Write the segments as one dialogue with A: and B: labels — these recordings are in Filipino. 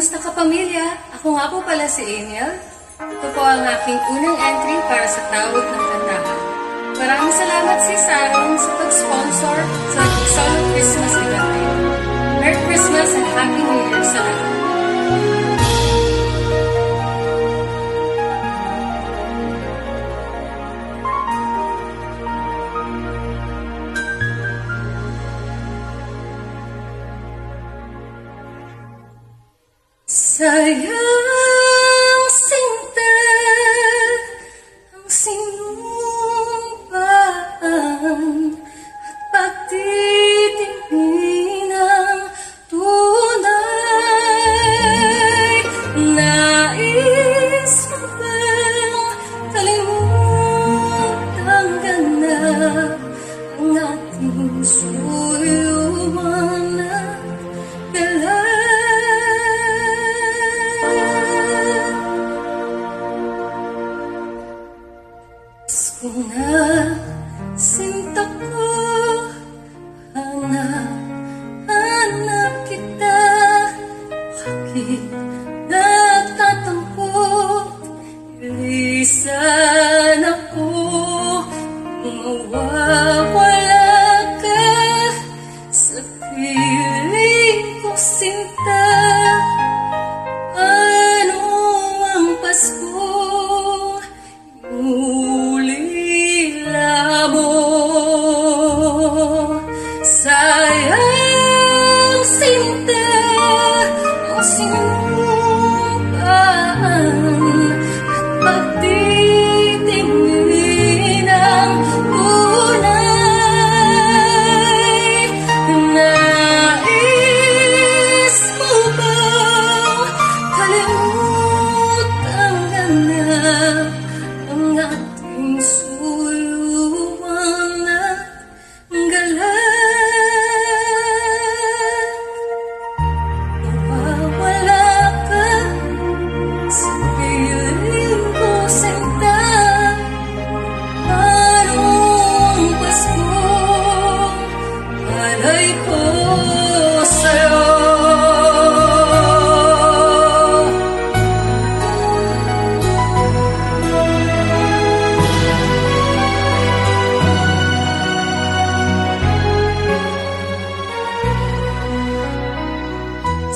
A: Kamusta ka, pamilya? Ako nga po pala si Aniel. Ito po ang aking unang entry para sa Tawag ng Kantahan. Maraming salamat si Sarong sa pag-sponsor sa Solo Christmas event na yun. Merry Christmas and Happy New Year sa lahat. Sayang sinta ang sinumpaan at pagtitingin ng tunay. Nais mo bang kalimutan ka na ang ating suyuan at galay? Kung nasinta ko, hanap kita, bakit nagtatampo? Ilisan ako, kung mawawala ka sa piling ko, sinta. Ano ang Pasko? Sayang sinta ang sinumpaan at pagtitingin ng tunay. Nais mo bang kalimutan ka na ang ating suyuan at galay?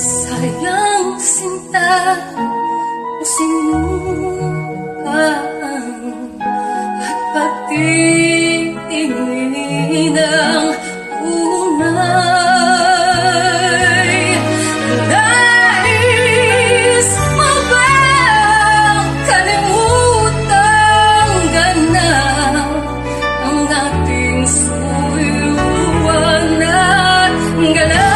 A: Sayang sinta o sinumpaan at pagtitingin ng tunay. Nais mo bang kalimutan ka na ang ating suyuan at galay?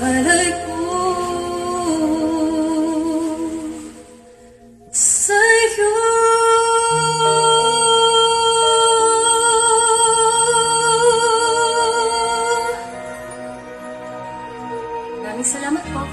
A: Alay ko sa'yo. Maraming salamat po.